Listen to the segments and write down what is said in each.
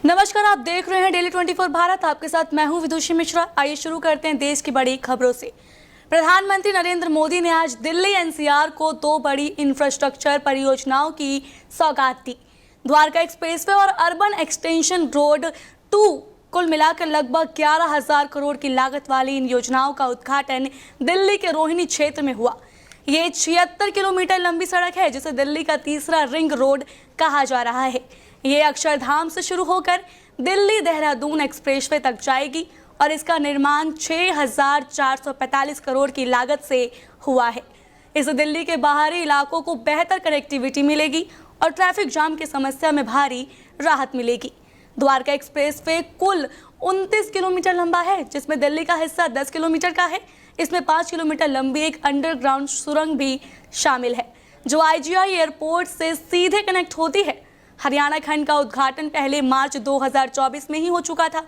नमस्कार, आप देख रहे हैं डेली 24 भारत। आपके साथ मैं हूं विदुषी मिश्रा। आइए शुरू करते हैं देश की बड़ी खबरों से। प्रधानमंत्री नरेंद्र मोदी ने आज दिल्ली एनसीआर को 2 बड़ी इंफ्रास्ट्रक्चर परियोजनाओं की सौगात दी। द्वारका एक्सप्रेसवे और अर्बन एक्सटेंशन रोड 2 कुल मिलाकर लगभग 11,000 करोड़ की लागत वाली इन योजनाओं का उद्घाटन दिल्ली के रोहिणी क्षेत्र में हुआ। ये 76 किलोमीटर लंबी सड़क है जिसे दिल्ली का तीसरा रिंग रोड कहा जा रहा है। ये अक्षरधाम से शुरू होकर दिल्ली देहरादून एक्सप्रेसवे तक जाएगी और इसका निर्माण 6,445 करोड़ की लागत से हुआ है। इससे दिल्ली के बाहरी इलाकों को बेहतर कनेक्टिविटी मिलेगी और ट्रैफिक जाम की समस्या में भारी राहत मिलेगी। द्वारका एक्सप्रेसवे कुल 29 किलोमीटर लंबा है, जिसमें दिल्ली का हिस्सा 10 किलोमीटर का है। इसमें 5 किलोमीटर लंबी एक अंडरग्राउंड सुरंग भी शामिल है जो आईजीआई एयरपोर्ट से सीधे कनेक्ट होती है। हरियाणा खंड का उद्घाटन पहले मार्च 2024 में ही हो चुका था।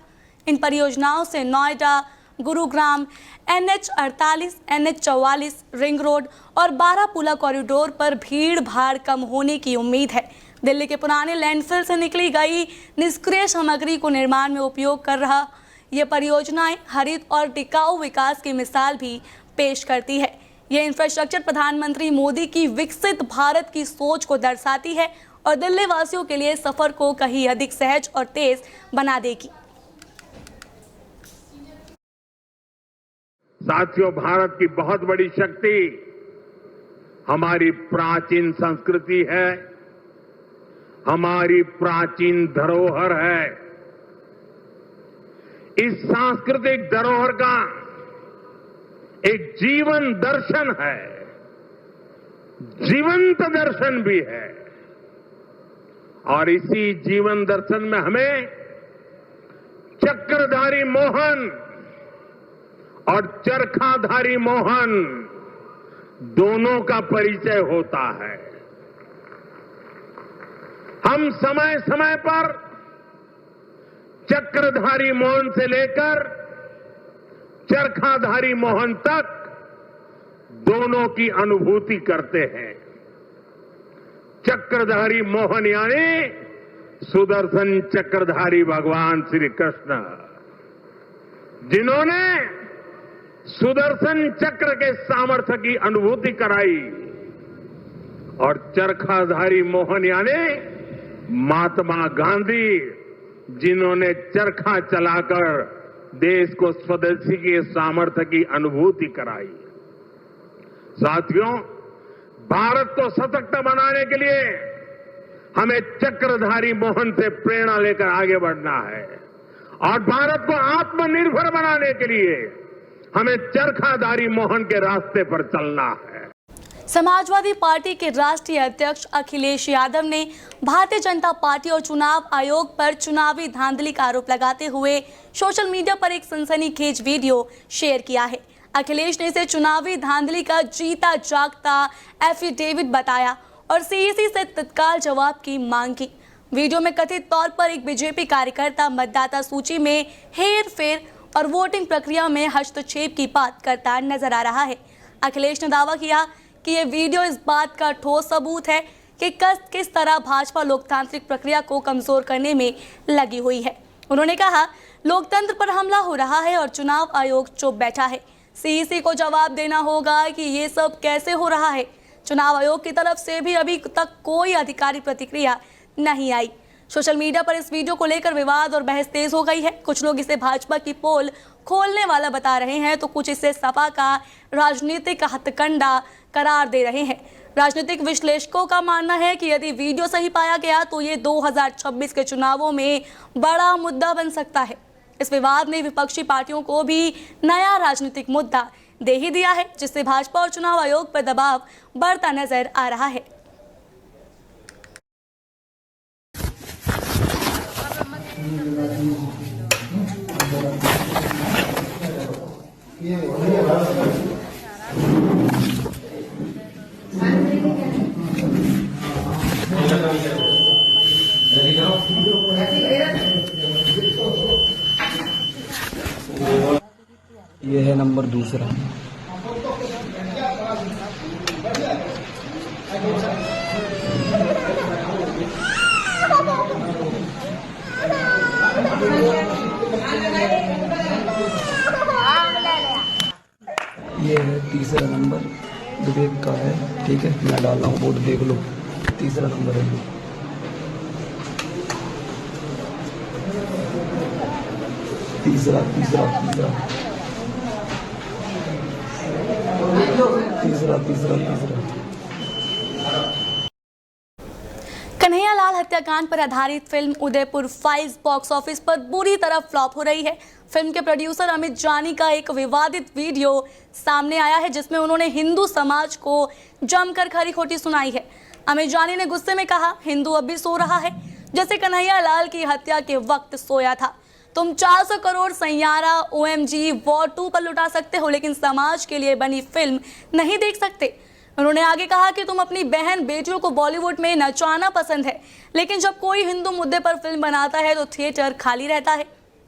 इन परियोजनाओं से Noida, Gurugram, NH48, NH44, ring road और बारापुला कॉरिडोर पर भीड़ भाड़ कम होने की उम्मीद है। दिल्ली के पुराने लैंडफिल से निकली गई निष्क्रिय सामग्री को निर्माण में उपयोग कर रहा ये परियोजनाएं हरित और टिकाऊ विकास की मिसाल भी पेश करती है। ये इंफ्रास्ट्रक्चर प्रधानमंत्री मोदी की विकसित भारत की सोच को दर्शाती है और दिल्ली वासियों के लिए सफर को कहीं अधिक सहज और तेज बना देगी। साथियों, भारत की बहुत बड़ी शक्ति हमारी प्राचीन संस्कृति है, हमारी प्राचीन धरोहर है। इस सांस्कृतिक धरोहर का एक जीवन दर्शन है, जीवंत दर्शन भी है। और इसी जीवन दर्शन में हमें चक्रधारी मोहन और चरखाधारी मोहन दोनों का परिचय होता है। हम समय समय पर चक्रधारी मोहन से लेकर चरखाधारी मोहन तक दोनों की अनुभूति करते हैं। चक्रधारी मोहन यानी सुदर्शन चक्रधारी भगवान श्री कृष्ण, जिन्होंने सुदर्शन चक्र के सामर्थ्य की अनुभूति कराई, और चरखाधारी मोहन यानी महात्मा गांधी, जिन्होंने चरखा चलाकर देश को स्वदेशी के सामर्थ्य की अनुभूति कराई। साथियों, भारत को सशक्त बनाने के लिए हमें चक्रधारी मोहन से प्रेरणा लेकर आगे बढ़ना है और भारत को आत्मनिर्भर बनाने के लिए हमें चरखाधारी मोहन के रास्ते पर चलना है। समाजवादी पार्टी के राष्ट्रीय अध्यक्ष अखिलेश यादव ने भारतीय जनता पार्टी और चुनाव आयोग पर चुनावी धांधली का आरोप लगाते हुए सोशल मीडिया पर एक सनसनीखेज वीडियो शेयर किया है। अखिलेश ने इसे चुनावी धांधली का जीता जागता एफिडेविट बताया और सीईसी से तत्काल जवाब की मांग की। वीडियो में कथित तौर पर एक बीजेपी कार्यकर्ता मतदाता सूची में हेर फेर और वोटिंग प्रक्रिया में हस्तक्षेप की बात करता नजर आ रहा है। अखिलेश ने दावा किया कि ये वीडियो इस बात का ठोस सबूत है कि किस तरह भाजपा लोकतांत्रिक प्रक्रिया को कमजोर करने में लगी हुई है। उन्होंने कहा, लोकतंत्र पर हमला हो रहा है और चुनाव आयोग चुप बैठा है। सीईसी को जवाब देना होगा कि ये सब कैसे हो रहा है। चुनाव आयोग की तरफ से भी अभी तक कोई अधिकारी प्रतिक्रिया नहीं आई। सोशल मीडिया पर इस वीडियो को लेकर विवाद और बहस तेज हो गई है। कुछ लोग इसे भाजपा की पोल खोलने वाला बता रहे हैं तो कुछ इसे सपा का राजनीतिक हथकंडा करार दे रहे हैं। राजनीतिक विश्लेषकों का मानना है कि यदि वीडियो सही पाया गया तो ये 2026 के चुनावों में बड़ा मुद्दा बन सकता है। इस विवाद ने विपक्षी पार्टियों को भी नया राजनीतिक मुद्दा दे ही दिया है, जिससे भाजपा और चुनाव आयोग पर दबाव बढ़ता नजर आ रहा है। ये है नंबर दूसरा। ये है तीसरा नंबर विवेक का है, ठीक है, मैं डाल रहा हूँ, बोर्ड देख लो, तीसरा नंबर है ये। तीसरा तीसरा तीसरा तीसरा तीसरा तीसरा कन्हैयालाल हत्याकांड पर आधारित film Udaipur files box office पर बुरी तरह फ्लॉप हो रही है। फिल्म के प्रोड्यूसर अमित जानी का एक विवादित वीडियो सामने आया है जिसमें उन्होंने हिंदू समाज को जमकर खरी खोटी सुनाई है। अमित जानी ने गुस्से में कहा, हिंदू अब भी सो रहा है जैसे कन्हैयालाल की हत्या के वक्त सोया था। तुम 400 करोड़ सैयारा OMG वॉर 2 पर लुटा सकते हो लेकिन समाज के लिए बनी फिल्म नहीं देख सकते। उन्होंने आगे कहा कि तुम अपनी बहन बेटियों को बॉलीवुड में नचाना पसंद है लेकिन जब कोई हिंदू मुद्दे पर फिल्म बनाता है तो थिएटर खाली रहता है।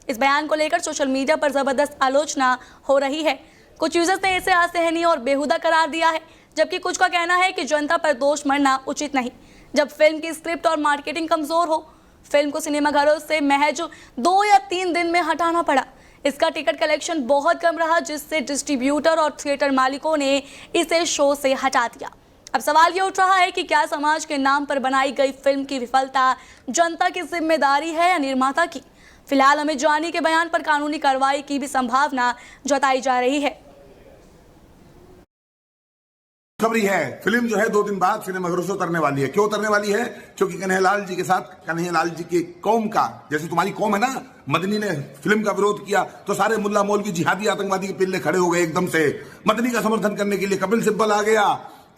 इस बयान को लेकर सोशल मीडिया पर जबरदस्त आलोचना हो रही है। कुछ यूजर्स ने इसे असहनीय और बेहुदा करार दिया है जबकि कुछ का कहना है कि जनता पर दोष मढ़ना उचित नहीं। जब फिल्म की स्क्रिप्ट और मार्केटिंग कमजोर हो, फिल्म को सिनेमाघरों से महज 2 या 3 दिन में हटाना पड़ा। इसका टिकट कलेक्शन बहुत कम रहा जिससे डिस्ट्रीब्यूटर और थिएटर मालिकों ने इसे शो से हटा दिया। अब सवाल ये उठ रहा है कि क्या समाज के नाम पर बनाई गई फिल्म की विफलता जनता की जिम्मेदारी है या निर्माता की। फिलहाल अमित जानी के बयान पर कानूनी कार्रवाई की भी संभावना जताई जा रही है। खबरी है, फिल्म जो है 2 दिन बाद सिनेमाघरों से उतरने वाली है। क्यों उतरने वाली है? क्योंकि कन्हैयालाल जी के साथ कन्हैयालाल जी की कौम का, जैसे तुम्हारी कौम है ना, मदनी ने फिल्म का विरोध किया तो सारे मुल्ला मौलवी जिहादी आतंकवादी के पिल्ले खड़े हो गए एकदम से। मदनी का समर्थन करने के लिए कपिल सिब्बल आ गया।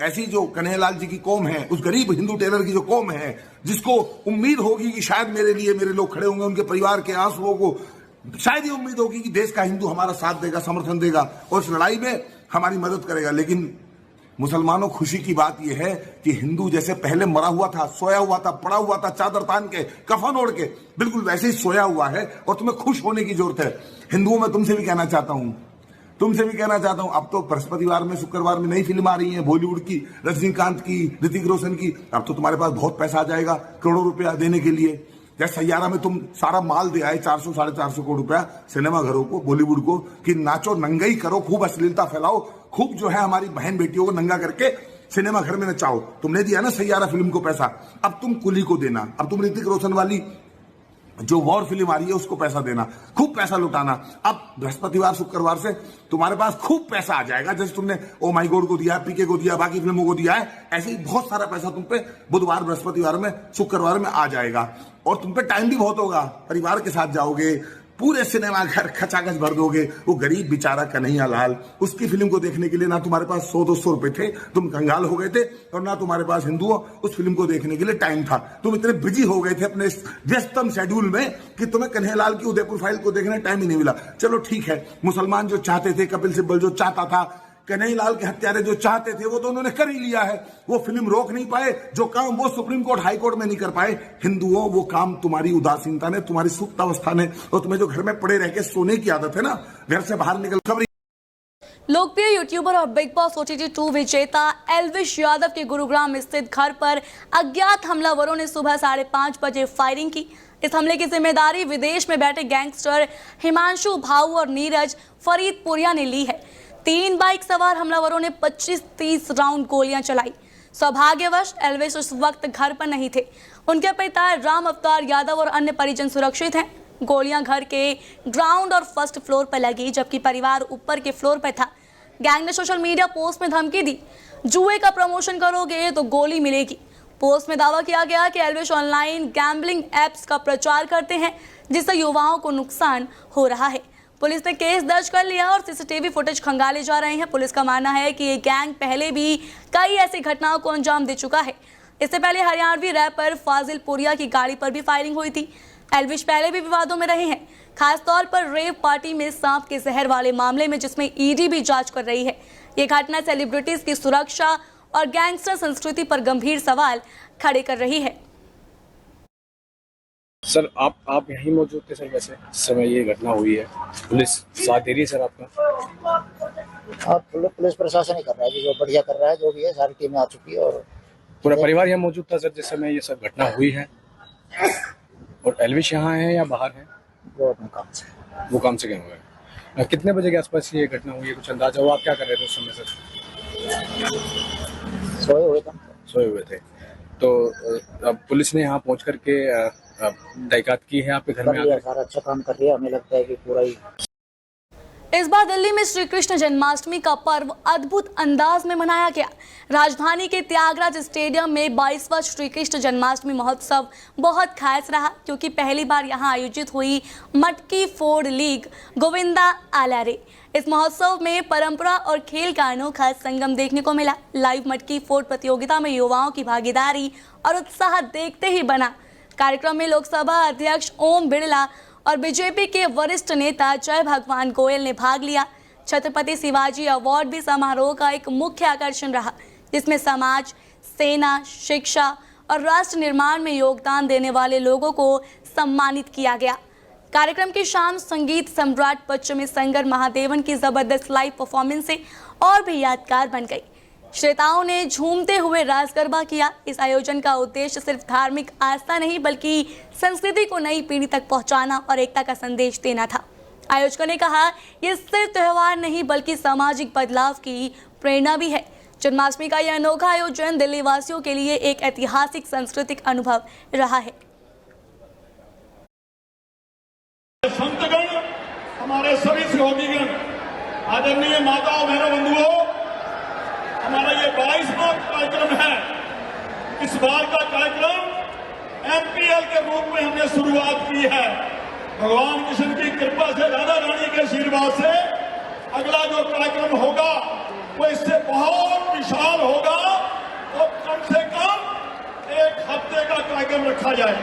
ऐसी जो कन्हैयालाल जी की कौम है, उस गरीब हिंदू टेलर की जो कौम है, जिसको उम्मीद होगी कि शायद मेरे लिए मेरे लोग खड़े होंगे, उनके परिवार के आंसुओं को शायद ये उम्मीद होगी कि देश का हिंदू हमारा साथ देगा, समर्थन देगा और इस लड़ाई में हमारी मदद करेगा। लेकिन मुसलमानों, खुशी की बात यह है कि हिंदू जैसे पहले मरा हुआ था, सोया हुआ था, पड़ा हुआ था, चादर तान के, कफन ओढ़ के, बिल्कुल वैसे ही सोया हुआ है और तुम्हें खुश होने की जरूरत है। हिंदुओं में तुमसे भी कहना चाहता हूं, अब तो बृहस्पतिवार में, शुक्रवार में नई फिल्म आ रही है बॉलीवुड की, रजनीकांत की, ऋतिक रोशन की। अब तो तुम्हारे पास बहुत पैसा आ जाएगा करोड़ों रुपया देने के लिए। जैसे सैयारा में तुम सारा माल दे आए 400 साढ़े 400 करोड़ रुपया सिनेमाघरों को, बॉलीवुड को, कि नाचो, नंगाई करो, खूब अश्लीलता फैलाओ, खूब जो है हमारी बहन बेटियों को नंगा करके सिनेमा घर में नचाओ। तुमने दिया ना सैयारा फिल्म को पैसा, अब तुम कुली को देना। अब तुम ऋतिक रोशन वाली जो वॉर फिल्म आ रही है उसको पैसा देना, खूब पैसा लुटाना। अब बृहस्पतिवार शुक्रवार से तुम्हारे पास खूब पैसा आ जाएगा। जैसे तुमने ओ माई गॉड को दिया, पीके को दिया, बाकी फिल्मों को दिया है, ऐसे ही बहुत सारा पैसा तुम पे बुधवार, बृहस्पतिवार में, शुक्रवार में आ जाएगा। और तुम पे टाइम भी बहुत होगा, परिवार के साथ जाओगे, पूरे सिनेमा घर खचाखच भर दोगे। वो गरीब बेचारा कन्हैयालाल, उसकी फिल्म को देखने के लिए ना तुम्हारे पास 100-200 रुपए थे, तुम कंगाल हो गए थे, और ना तुम्हारे पास हिंदुओं उस फिल्म को देखने के लिए टाइम था। तुम इतने बिजी हो गए थे अपने व्यस्तम शेड्यूल में कि तुम्हें कन्हैयालाल की उदयपुर फाइल को देखने टाइम ही नहीं मिला। चलो ठीक है, मुसलमान जो चाहते थे, कपिल सिब्बल जो चाहता था, कन्हैयालाल के हत्यारे जो चाहते थे, वो तो उन्होंने कर ही लिया है। वो फिल्म रोक नहीं पाए, जो काम वो सुप्रीम कोर्ट, हाई कोर्ट में नहीं कर पाए। हिंदुओं, वो काम तुम्हारी उदासीनता ने, तुम्हारी सुप्तावस्था ने, और तुम्हें जो घर में पड़े रह के सोने की आदत है ना, घर से बाहर निकल। खबर लोकप्रिय यूट्यूबर और बिग बॉस OTT 2 विजेता एल्विश यादव के गुरुग्राम स्थित घर पर अज्ञात हमलावरों ने सुबह 5:30 बजे फायरिंग की। इस हमले की जिम्मेदारी विदेश में बैठे गैंगस्टर हिमांशु भाऊ और नीरज फरीदपुरिया ने ली है। 3 बाइक सवार हमलावरों ने 25-30 राउंड गोलियां चलाई। सौभाग्यवश एल्विश उस वक्त घर पर नहीं थे। उनके पिता राम अवतार यादव और अन्य परिजन सुरक्षित हैं। गोलियां घर के ग्राउंड और फर्स्ट फ्लोर पर लगी, जबकि परिवार ऊपर के फ्लोर पर था। गैंग ने सोशल मीडिया पोस्ट में धमकी दी, जुए का प्रमोशन करोगे तो गोली मिलेगी। पोस्ट में दावा किया गया कि एल्विश ऑनलाइन गैम्बलिंग एप्स का प्रचार करते हैं जिससे युवाओं को नुकसान हो रहा है। पुलिस ने केस दर्ज कर लिया और सीसीटीवी फुटेज खंगाले जा रहे हैं। पुलिस का मानना है कि ये गैंग पहले भी कई ऐसी घटनाओं को अंजाम दे चुका है। इससे पहले हरियाणवी रैपर फाजिल पुरिया की गाड़ी पर भी फायरिंग हुई थी। एल्विश पहले भी विवादों में रहे हैं, खासतौर पर रेव पार्टी में सांप के जहर वाले मामले में, जिसमें ईडी भी जांच कर रही है। ये घटना सेलिब्रिटीज की सुरक्षा और गैंगस्टर संस्कृति पर गंभीर सवाल खड़े कर रही है। सर आप यहीं मौजूद थे सर? वैसे समय ये घटना हुई है, पुलिस साथ दे रही है सर आपका? आप पुलिस प्रशासन ही कर रहा है, जो बढ़िया कर रहा है, जो भी है, सारी टीमें आ चुकी है और पूरा परिवार यहाँ मौजूद था सर जिस समय ये सब घटना हुई है? और एल्विश यहाँ है या बाहर है? वो अपने काम से। वो काम से गए हुए हैं। कितने बजे के आसपास ये घटना हुई है, कुछ अंदाजा हुआ? आप क्या कर रहे थे उस समय से? सोए हुए थे। सोए हुए थे। तो अब पुलिस ने यहाँ पहुँच करके तहकीकात की है आपके घर कर में लिया, आकर? सारा अच्छा काम कर रही है। हमें लगता है कि पूरा ही इस बार दिल्ली में श्री कृष्ण जन्माष्टमी का पर्व अद्भुत अंदाज में मनाया गया। राजधानी के त्यागराज स्टेडियम में 22वां श्री कृष्ण जन्माष्टमी महोत्सव बहुत खास रहा, क्योंकि पहली बार यहां आयोजित हुई मटकी फोड़ लीग गोविंदा आलारे। इस महोत्सव में परंपरा और खेल का अनोखा संगम देखने को मिला। लाइव मटकी फोड़ प्रतियोगिता में युवाओं की भागीदारी और उत्साह देखते ही बना। कार्यक्रम में लोकसभा अध्यक्ष ओम बिरला और बीजेपी के वरिष्ठ नेता जय भगवान गोयल ने भाग लिया। छत्रपति शिवाजी अवार्ड भी समारोह का एक मुख्य आकर्षण रहा, जिसमें समाज, सेना, शिक्षा और राष्ट्र निर्माण में योगदान देने वाले लोगों को सम्मानित किया गया। कार्यक्रम की शाम संगीत सम्राट पश्चिमी सिंगर महादेवन की जबरदस्त लाइव परफॉर्मेंस से और भी यादगार बन गई। श्रोताओं ने झूमते हुए रास गरबा किया। इस आयोजन का उद्देश्य सिर्फ धार्मिक आस्था नहीं, बल्कि संस्कृति को नई पीढ़ी तक पहुंचाना और एकता का संदेश देना था। आयोजकों ने कहा, ये सिर्फ त्योहार नहीं बल्कि सामाजिक बदलाव की प्रेरणा भी है। जन्माष्टमी का यह अनोखा आयोजन दिल्ली वासियों के लिए एक ऐतिहासिक सांस्कृतिक अनुभव रहा है। संतगण, हमारे सभी सहयोगीगण, आदरणीय माताओं, बहनों, बंधुओं, हमारा ये 22वां कार्यक्रम है। इस बार का कार्यक्रम एमपीएल के रूप में हमने शुरुआत की है। भगवान कृष्ण की कृपा से, राधा रानी के आशीर्वाद से अगला जो कार्यक्रम होगा वो इससे बहुत विशाल होगा। तो कम से कम 1 हफ्ते का कार्यक्रम रखा जाए।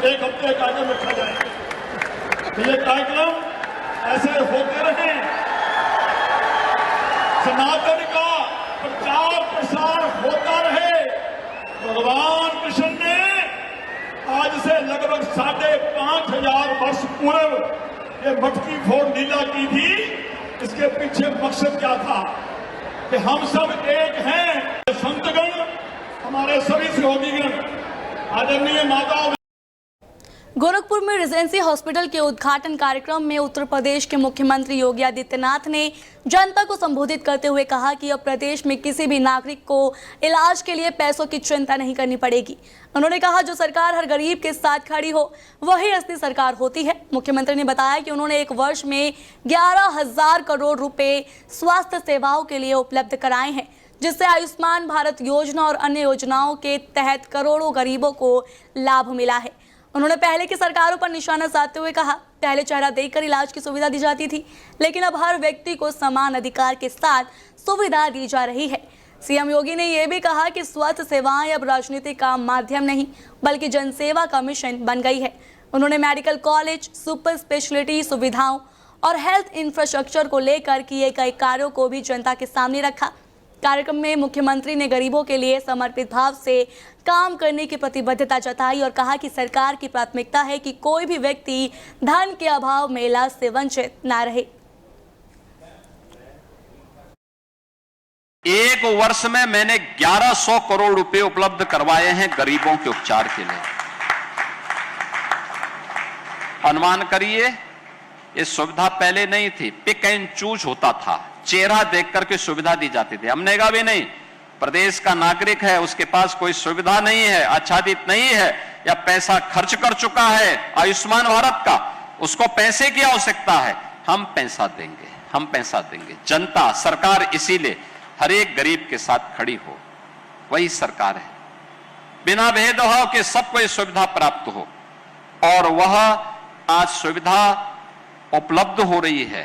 1 हफ्ते का कार्यक्रम रखा जाए। ये कार्यक्रम ऐसे होते रहे। सनातन का प्रचार प्रसार होता रहे। भगवान कृष्ण ने आज से लगभग 5,500 वर्ष पूर्व ये मटकी फोड़ लीला की थी। इसके पीछे मकसद क्या था कि हम सब एक हैं। संतगण, हमारे सभी सहयोगीगण, आदरणीय माताओं। गोरखपुर में रेजिडेंसी हॉस्पिटल के उद्घाटन कार्यक्रम में उत्तर प्रदेश के मुख्यमंत्री योगी आदित्यनाथ ने जनता को संबोधित करते हुए कहा कि अब प्रदेश में किसी भी नागरिक को इलाज के लिए पैसों की चिंता नहीं करनी पड़ेगी। उन्होंने कहा, जो सरकार हर गरीब के साथ खड़ी हो वही असली सरकार होती है। मुख्यमंत्री ने बताया कि उन्होंने एक वर्ष में 11,000 करोड़ रुपए स्वास्थ्य सेवाओं के लिए उपलब्ध कराए हैं, जिससे आयुष्मान भारत योजना और अन्य योजनाओं के तहत करोड़ों गरीबों को लाभ मिला है। उन्होंने पहले की सरकारों पर निशाना साधते हुए कहा, पहले चेहरा देखकर इलाज की सुविधा दी जाती थी, लेकिन अब हर व्यक्ति को समान अधिकार के साथ सुविधा दी जा रही है। सीएम योगी ने यह भी कहा कि स्वास्थ्य सेवाएं अब राजनीति का माध्यम नहीं बल्कि जनसेवा का मिशन बन गई है। उन्होंने मेडिकल कॉलेज, सुपर स्पेशलिटी सुविधाओं और हेल्थ इंफ्रास्ट्रक्चर को लेकर किए गए कार्यों को भी जनता के सामने रखा। कार्यक्रम में मुख्यमंत्री ने गरीबों के लिए समर्पित भाव से काम करने की प्रतिबद्धता जताई और कहा कि सरकार की प्राथमिकता है कि कोई भी व्यक्ति धन के अभाव में इलाज से वंचित न रहे। एक वर्ष में मैंने 1100 करोड़ रुपए उपलब्ध करवाए हैं गरीबों के उपचार के लिए। अनुमान करिए, ये सुविधा पहले नहीं थी, पिक एंड चूज होता था, चेहरा देख करके सुविधा दी जाती थी। हमने कहा भी नहीं, प्रदेश का नागरिक है, उसके पास कोई सुविधा नहीं है, आच्छादित नहीं है या पैसा खर्च कर चुका है आयुष्मान भारत का, उसको पैसे की आवश्यकता है, हम पैसा देंगे, हम पैसा देंगे। जनता, सरकार इसीलिए हर एक गरीब के साथ खड़ी हो, वही सरकार है। बिना भेदभाव के सबको ये सुविधा प्राप्त हो, और वह आज सुविधा उपलब्ध हो रही है।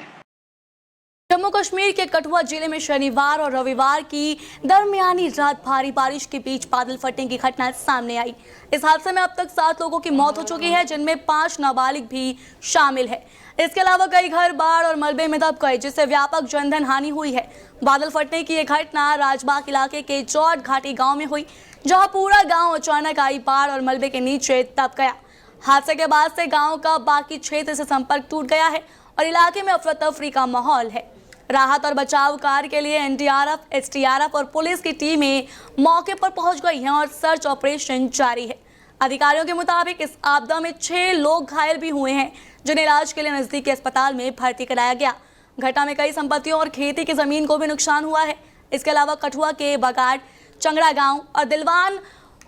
जम्मू कश्मीर के कठुआ जिले में शनिवार और रविवार की दरमियानी रात भारी बारिश के बीच बादल फटने की घटना सामने आई। इस हादसे में अब तक 7 लोगों की मौत हो चुकी है, जिनमें 5 नाबालिग भी शामिल है। इसके अलावा कई घर बाढ़ और मलबे में दब गए, जिससे व्यापक जनधन हानि हुई है। बादल फटने की यह घटना राजबाग इलाके के चौट घाटी गाँव में हुई, जहाँ पूरा गाँव अचानक आई बाढ़ और मलबे के नीचे दब गया। हादसे के बाद से गाँव का बाकी क्षेत्र से संपर्क टूट गया है और इलाके में अफरा तफरी का माहौल है। राहत और बचाव कार्य के लिए एनडीआरएफ, एसडीआरएफ और पुलिस की टीमें मौके पर पहुंच गई हैं और सर्च ऑपरेशन जारी है। अधिकारियों के मुताबिक इस आपदा में 6 लोग घायल भी हुए हैं, जिन्हें इलाज के लिए नजदीकी अस्पताल में भर्ती कराया गया। घटना में कई संपत्तियों और खेती की जमीन को भी नुकसान हुआ है। इसके अलावा कठुआ के बगाड़, चंगड़ा गांव और दिलवान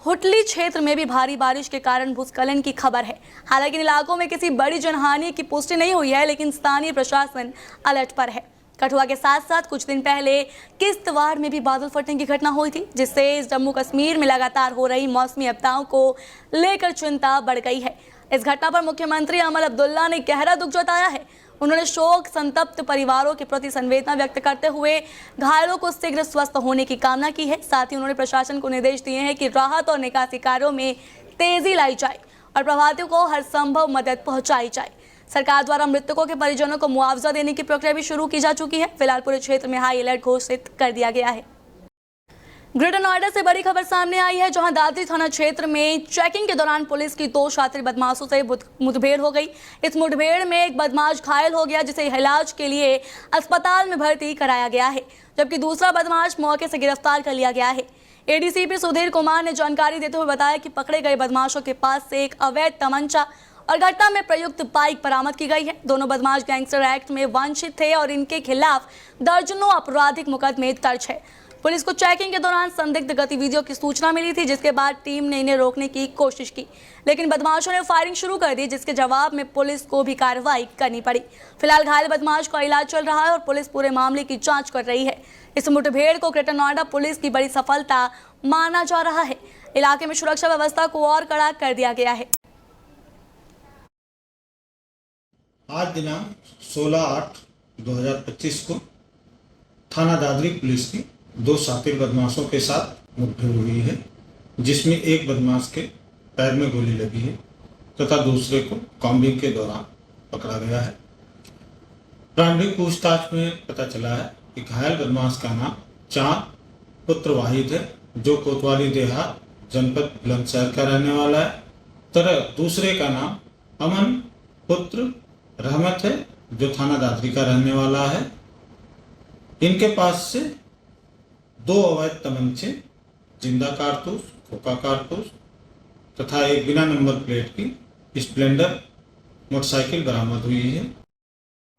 हुटली क्षेत्र में भी भारी बारिश के कारण भूस्खलन की खबर है। हालांकि इन इलाकों में किसी बड़ी जनहानि की पुष्टि नहीं हुई है, लेकिन स्थानीय प्रशासन अलर्ट पर है। कठुआ के साथ साथ कुछ दिन पहले किश्तवाड़ में भी बादल फटने की घटना हुई थी, जिससे जम्मू कश्मीर में लगातार हो रही मौसमी आपदाओं को लेकर चिंता बढ़ गई है। इस घटना पर मुख्यमंत्री अमल अब्दुल्ला ने गहरा दुख जताया है। उन्होंने शोक संतप्त परिवारों के प्रति संवेदना व्यक्त करते हुए घायलों को शीघ्र स्वस्थ होने की कामना की है। साथ ही उन्होंने प्रशासन को निर्देश दिए हैं कि राहत और निकासी कार्यों में तेजी लाई जाए और प्रभावितों को हर संभव मदद पहुंचाई जाए। सरकार द्वारा मृतकों के परिजनों को मुआवजा देने की प्रक्रिया भी शुरू की जा चुकी है। फिलहाल पूरे क्षेत्र में हाई अलर्ट घोषित कर दिया गया है। ग्रेटर नोएडा से बड़ी खबर सामने आई है, जहां दादरी थाना क्षेत्र में चेकिंग के दौरान पुलिस की 2 शातिर बदमाशों से मुठभेड़ हो गई। इस मुठभेड़ में एक बदमाश घायल हो गया, जिसे इलाज के लिए अस्पताल में भर्ती कराया गया है, जबकि दूसरा बदमाश मौके से गिरफ्तार कर लिया गया है। एडीसीपी सुधीर कुमार ने जानकारी देते हुए बताया कि पकड़े गए बदमाशों के पास से एक अवैध तमंचा और घटना में प्रयुक्त बाइक बरामद की गई है। दोनों बदमाश गैंगस्टर एक्ट में वंचित थे और इनके खिलाफ दर्जनों आपराधिक मुकदमे दर्ज है। पुलिस को चेकिंग के दौरान संदिग्ध गतिविधियों की सूचना मिली थी, जिसके बाद टीम ने इन्हें रोकने की कोशिश की, लेकिन बदमाशों ने फायरिंग शुरू कर दी, जिसके जवाब में पुलिस को भी कार्रवाई करनी पड़ी। फिलहाल घायल बदमाश का इलाज चल रहा है और पुलिस पूरे मामले की जांच कर रही है। इस मुठभेड़ को ग्रेटर नोएडा पुलिस की बड़ी सफलता माना जा रहा है। इलाके में सुरक्षा व्यवस्था को और कड़ा कर दिया गया है। आज दिनांक 16/8/2025 को थाना दादरी पुलिस की 2 शातिर बदमाशों के साथ मुठभेड़ हुई है, जिसमें एक बदमाश के पैर में गोली लगी है तथा दूसरे को कॉम्बिंग के दौरान पकड़ा गया है। प्रारंभिक पूछताछ में पता चला है कि घायल बदमाश का नाम चांद पुत्र वाहिद है, जो कोतवाली देहात जनपद बुलंदशहर का रहने वाला है। तरह दूसरे का नाम अमन पुत्र रहमत है, जो थाना दादरी का रहने वाला है। इनके पास से 2 अवैध तमंचे, जिंदा कारतूस, खोखा कारतूस तथा एक बिना नंबर प्लेट की स्प्लेंडर मोटरसाइकिल बरामद हुई है।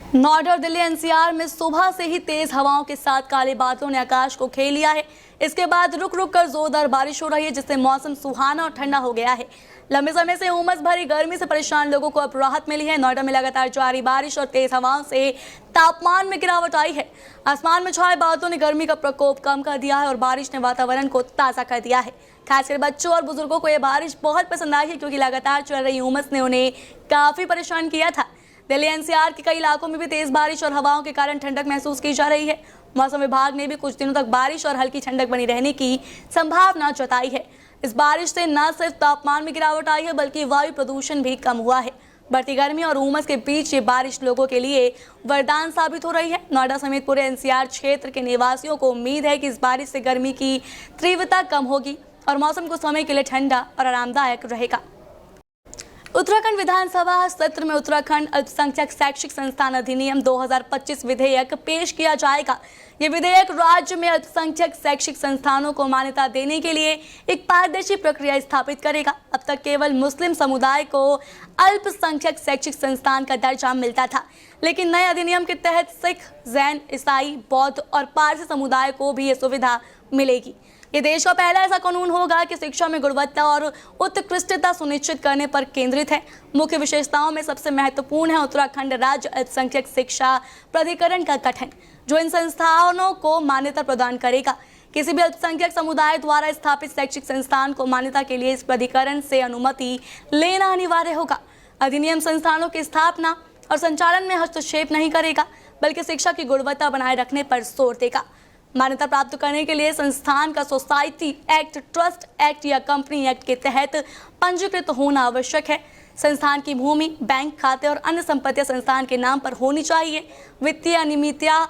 नोएडा और दिल्ली एनसीआर में सुबह से ही तेज हवाओं के साथ काले बादलों ने आकाश को घेर लिया है। इसके बाद रुक रुक कर जोरदार बारिश हो रही है, जिससे मौसम सुहाना और ठंडा हो गया है। लंबे समय से उमस भरी गर्मी से परेशान लोगों को अब राहत मिली है। नोएडा में लगातार जारी बारिश और तेज हवाओं से तापमान में गिरावट आई है। आसमान में छाए बादलों ने गर्मी का प्रकोप कम कर दिया है और बारिश ने वातावरण को ताज़ा कर दिया है। खासकर बच्चों और बुजुर्गों को यह बारिश बहुत पसंद आई है, क्योंकि लगातार चल रही उमस ने उन्हें काफ़ी परेशान किया था। दिल्ली एनसीआर के कई इलाकों में भी तेज बारिश और हवाओं के कारण ठंडक महसूस की जा रही है। मौसम विभाग ने भी कुछ दिनों तक बारिश और हल्की ठंडक बनी रहने की संभावना जताई है। इस बारिश से न सिर्फ तापमान में गिरावट आई है, बल्कि वायु प्रदूषण भी कम हुआ है। बढ़ती गर्मी और उमस के बीच ये बारिश लोगों के लिए वरदान साबित हो रही है। नोएडा समेत पूरे एनसीआर क्षेत्र के निवासियों को उम्मीद है कि इस बारिश से गर्मी की तीव्रता कम होगी और मौसम कुछ समय के लिए ठंडा और आरामदायक रहेगा। उत्तराखंड विधानसभा सत्र में उत्तराखंड अल्पसंख्यक शैक्षिक संस्थान अधिनियम 2025 विधेयक पेश किया जाएगा। ये विधेयक राज्य में अल्पसंख्यक शैक्षिक संस्थानों को मान्यता देने के लिए एक पारदर्शी प्रक्रिया स्थापित करेगा। अब तक केवल मुस्लिम समुदाय को अल्पसंख्यक शैक्षिक संस्थान का दर्जा मिलता था, लेकिन नए अधिनियम के तहत सिख, जैन, ईसाई, बौद्ध और पारसी समुदाय को भी ये सुविधा मिलेगी। ये देश का पहला ऐसा कानून होगा कि शिक्षा में गुणवत्ता और उत्कृष्टता सुनिश्चित करने पर केंद्रित है। मुख्य विशेषताओं में सबसे महत्वपूर्ण है उत्तराखंड राज्य अल्पसंख्यक शिक्षा प्राधिकरण का गठन, जो इन संस्थानों को मान्यता प्रदान करेगा। किसी भी अल्पसंख्यक समुदाय द्वारा स्थापित शैक्षिक संस्थान को मान्यता के लिए इस प्राधिकरण से अनुमति लेना अनिवार्य होगा। अधिनियम संस्थानों की स्थापना और संचालन में हस्तक्षेप नहीं करेगा, बल्कि शिक्षा की गुणवत्ता बनाए रखने पर जोर देगा। मान्यता प्राप्त करने के लिए संस्थान का सोसाइटी एक्ट, ट्रस्ट एक्ट या कंपनी एक्ट के तहत पंजीकृत होना आवश्यक है। संस्थान की भूमि, बैंक खाते और अन्य संपत्तियां संस्थान के नाम पर होनी चाहिए। वित्तीय अनियमितता,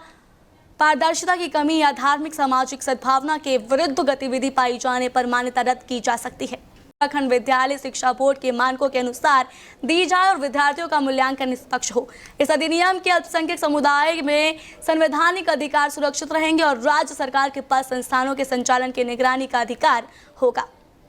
पारदर्शिता की कमी या धार्मिक सामाजिक सद्भावना के विरुद्ध गतिविधि पाई जाने पर मान्यता रद्द की जा सकती है। उत्तराखंड विद्यालय शिक्षा बोर्ड के मानकों के अनुसार दी जाए और विद्यार्थियों का मूल्यांकन निष्पक्ष हो। इस अधिनियम के अल्पसंख्यक समुदाय में संवैधानिक अधिकार सुरक्षित रहेंगे और राज्य सरकार के पास संस्थानों के संचालन की निगरानी का अधिकार होगा।